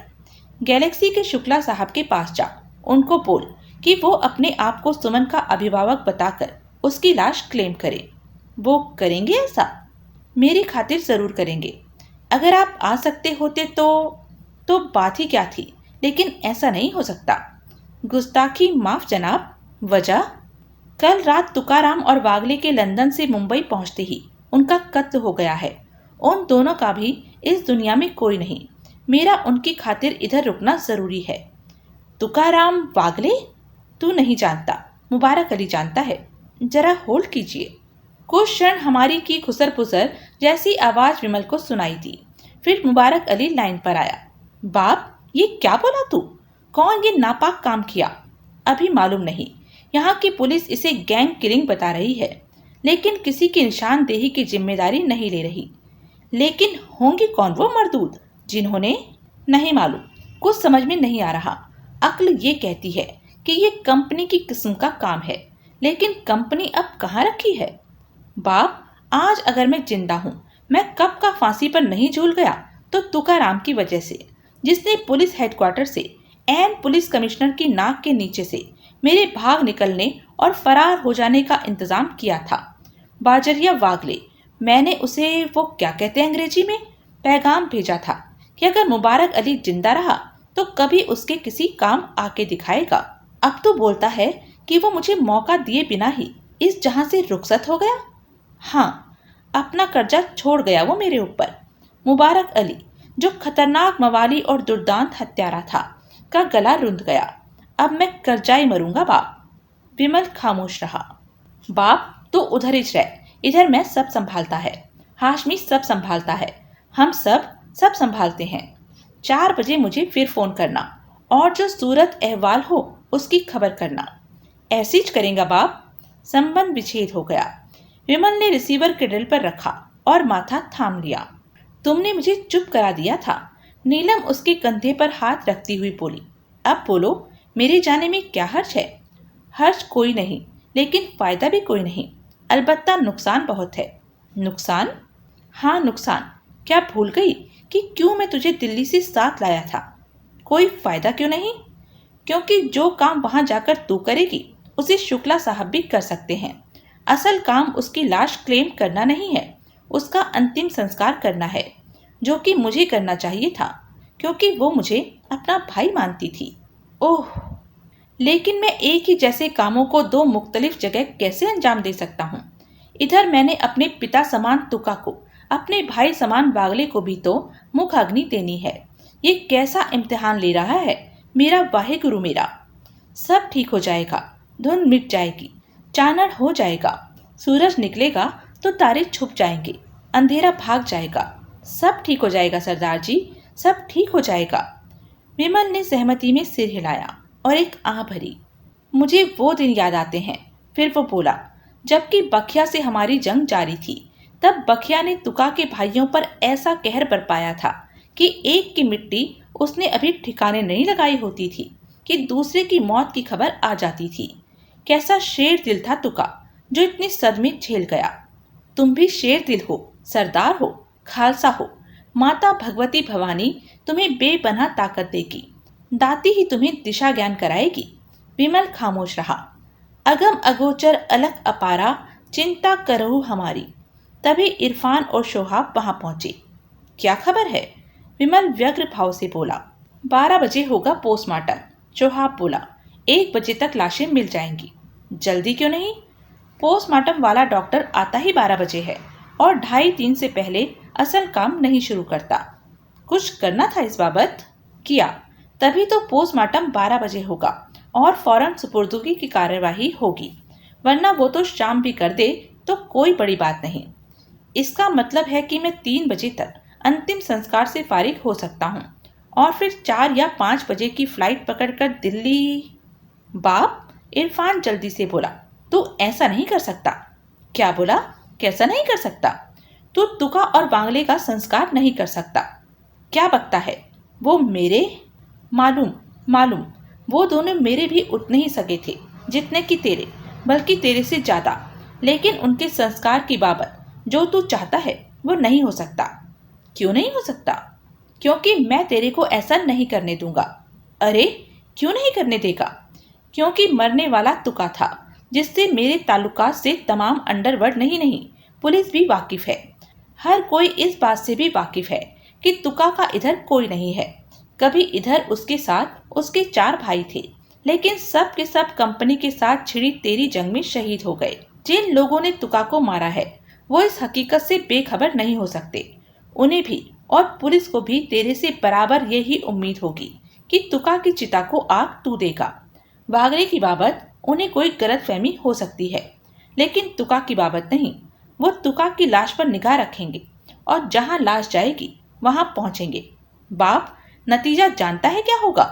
गैलेक्सी के शुक्ला साहब के पास जा, उनको बोल कि वो अपने आप को सुमन का अभिभावक बताकर उसकी लाश क्लेम करे। वो करेंगे ऐसा? मेरी खातिर जरूर करेंगे। अगर आप आ सकते होते तो तो बात ही क्या थी, लेकिन ऐसा नहीं हो सकता। गुस्ताखी माफ जनाब। वजह? कल रात तुकाराम और वागले के लंदन से मुंबई पहुंचते ही उनका कत्ल हो गया है। उन दोनों का भी इस दुनिया में कोई नहीं। मेरा उनकी खातिर इधर रुकना जरूरी है। तुकाराम वागले? तू नहीं जानता, मुबारक अली जानता है। जरा होल्ड कीजिए। कुछ क्षण हमारी की खुसर पुसर जैसी आवाज विमल को सुनाई दी। फिर मुबारक अली लाइन पर आया। बाप, ये क्या बोला तू? कौन ये नापाक काम किया? अभी मालूम नहीं। यहाँ की पुलिस इसे गैंग किलिंग बता रही है, लेकिन किसी की निशानदेही की जिम्मेदारी नहीं ले रही। लेकिन होंगे कौन वो मर्दूद जिन्होंने? नहीं मालूम, कुछ समझ में नहीं आ रहा। अक्ल ये कहती है कि ये कंपनी की किस्म का काम है, लेकिन कंपनी अब कहाँ रखी है? बाप, आज अगर मैं जिंदा हूँ, मैं कब का फांसी पर नहीं झूल गया तो तुकाराम की वजह से, जिसने पुलिस हेडक्वार्टर से एन पुलिस कमिश्नर की नाक के नीचे से मेरे भाग निकलने और फरार हो जाने का इंतजाम किया था। बाजरिया वागले, मैंने उसे वो क्या कहते हैं अंग्रेजी में, पैगाम भेजा था कि अगर मुबारक अली जिंदा रहा तो कभी उसके किसी काम आके दिखाएगा। अब तो बोलता है कि वो मुझे मौका दिए बिना ही इस जहां से रुखसत हो गया। हाँ, अपना कर्जा छोड़ गया वो मेरे ऊपर। मुबारक अली, जो खतरनाक मवाली और दुर्दांत हत्यारा था, का गला रुंध गया। अब मैं कर्जाई मरूंगा बाप। विमल खामोश रहा। बाप, तो उधर ही रह, इधर मैं सब संभालता है। हाशमी सब संभालता है। हम सब संभालते हैं। 4 बजे मुझे फिर फोन करना और जो सूरत अहवाल हो उसकी खबर करना। ऐसे ही करेंगे बाप। संबंध विच्छेद हो गया। विमल ने रिसीवर के दिल पर रखा और माथा थाम लिया। तुमने मुझे चुप करा दिया था। नीलम उसके कंधे पर हाथ रखती हुई बोली। अब बोलो, मेरे जाने में क्या हर्ज है? हर्ज कोई नहीं, लेकिन फायदा भी कोई नहीं। अलबत्ता नुकसान बहुत है। नुकसान? हाँ नुकसान। क्या भूल गई कि क्यों मैं तुझे दिल्ली से साथ लाया था? कोई फायदा क्यों नहीं? क्योंकि जो काम वहां जाकर तू करेगी उसे शुक्ला साहब भी कर सकते हैं। असल काम उसकी लाश क्लेम करना नहीं है, उसका अंतिम संस्कार करना है, जो कि मुझे करना चाहिए था, क्योंकि वो मुझे अपना भाई मानती थी। ओह, लेकिन मैं एक ही जैसे कामों को 2 मुख्तलिफ जगह कैसे अंजाम दे सकता हूँ? इधर मैंने अपने पिता समान तुका को, अपने भाई समान वागले को भी तो मुख अग्नि देनी है। ये कैसा इम्तिहान ले रहा है मेरा वाहिगुरु मेरा। सब ठीक हो जाएगा। धुंध मिट जाएगी, चानन हो जाएगा, सूरज निकलेगा तो तारे छुप जाएंगे, अंधेरा भाग जाएगा। सब ठीक हो जाएगा सरदार जी, सब ठीक हो जाएगा। विमल ने सहमति में सिर हिलाया और एक आह भरी। मुझे वो दिन याद आते हैं। फिर वो बोला, जबकि बखिया से हमारी जंग जारी थी, तब बखिया ने तुका के भाइयों पर ऐसा कहर बरपाया था कि एक की मिट्टी उसने अभी ठिकाने नहीं लगाई होती थी कि दूसरे की मौत की खबर आ जाती थी। कैसा शेर दिल था तुका, जो इतनी सदमे झेल गया। तुम भी शेर दिल हो, सरदार हो, खालसा हो। माता भगवती भवानी तुम्हें बेपनाह ताकत देगी, दाती ही तुम्हें दिशा ज्ञान कराएगी। विमल खामोश रहा। अगम अगोचर अलग अपारा चिंता करहु हमारी। तभी इरफान और शोहाब वहां पहुंचे। क्या खबर है? विमल व्यग्र भाव से बोला। 12 बजे होगा पोस्टमार्टम। शोहाब बोला, 1 बजे तक लाशें मिल जाएंगी। जल्दी क्यों नहीं? पोस्टमार्टम वाला डॉक्टर आता ही 12 बजे है और 2:30-3 से पहले असल काम नहीं शुरू करता। कुछ करना था इस बाबत? किया, तभी तो पोस्टमार्टम 12 बजे होगा और फौरन सुपुर्दगी की कार्यवाही होगी, वरना वो तो शाम भी कर दे तो कोई बड़ी बात नहीं। इसका मतलब है कि मैं 3 बजे तक अंतिम संस्कार से फारिग हो सकता हूँ और फिर 4 या 5 बजे की फ्लाइट पकड़कर दिल्ली। बाप, इरफान जल्दी से बोला, तू ऐसा नहीं कर सकता। क्या बोला? कैसा नहीं कर सकता? तू तुका और बांग्ले का संस्कार नहीं कर सकता। क्या बकता है? वो मेरे? मालूम, वो दोनों मेरे भी उतने ही सगे थे जितने कि तेरे, बल्कि तेरे से ज्यादा। लेकिन उनके संस्कार की बाबत जो तू चाहता है वो नहीं हो सकता। क्यों नहीं हो सकता? क्योंकि मैं तेरे को ऐसा नहीं करने दूंगा। अरे, क्यों नहीं करने देगा? क्योंकि मरने वाला तुका था, जिससे मेरे ताल्लुकात से तमाम अंडरवर्ल्ड नहीं पुलिस भी वाकिफ है। हर कोई इस बात से भी वाकिफ है कि तुका का इधर कोई नहीं है। कभी इधर उसके साथ उसके 4 भाई थे, लेकिन सब के सब कंपनी के साथ छिड़ी तेरी जंग में शहीद हो गए। जिन लोगों ने तुका को मारा है वो इस हकीकत से बेखबर नहीं हो सकते। उन्हें भी और पुलिस को भी तेरे से बराबर यही उम्मीद होगी कि तुका की चिता को आग तू देगा। वागले की बाबत उन्हें कोई गलतफहमी हो सकती है, लेकिन तुका की बाबत नहीं। वो तुका की लाश पर निगाह रखेंगे और जहां लाश जाएगी वहां पहुंचेंगे। बाप, नतीजा जानता है क्या होगा?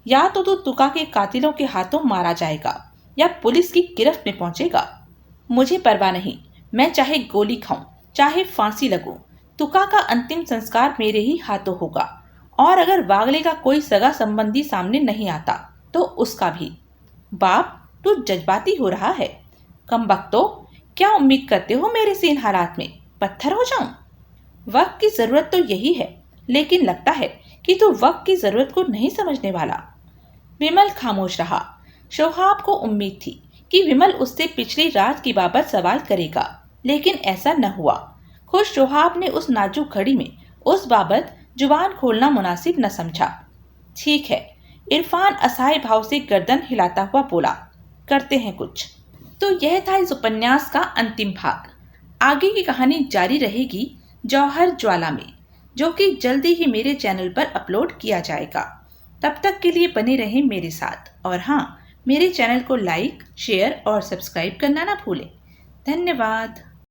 या तो तू तुका के कातिलों के हाथों मारा जाएगा या पुलिस की गिरफ्त में पहुंचेगा। मुझे परवाह नहीं, मैं चाहे गोली खाऊं चाहे फांसी लगूं, तुका का अंतिम संस्कार मेरे ही हाथों होगा। और अगर वागले का कोई सगा संबंधी सामने नहीं आता तो उसका भी। बाप, तू जज्बाती हो रहा है। कमबख्तो, क्या उम्मीद करते हो मेरे से इन हालात में पत्थर हो जाऊं? वक्त की जरूरत तो यही है, लेकिन लगता है कि तू वक्त की जरूरत को नहीं समझने वाला। विमल खामोश रहा। शोहाब को उम्मीद थी कि विमल उससे पिछली रात की बाबत सवाल करेगा, लेकिन ऐसा न हुआ। खुश शोहाब ने उस नाजुक घड़ी में उस बाबत जुबान खोलना मुनासिब न समझा। ठीक है, इरफान असहाय भाव से गर्दन हिलाता हुआ बोला, करते हैं कुछ। तो यह था इस उपन्यास का अंतिम भाग। आगे की कहानी जारी रहेगी जौहर ज्वाला में, जो कि जल्दी ही मेरे चैनल पर अपलोड किया जाएगा। तब तक के लिए बने रहें मेरे साथ, और हाँ, मेरे चैनल को लाइक, शेयर और सब्सक्राइब करना ना भूलें। धन्यवाद।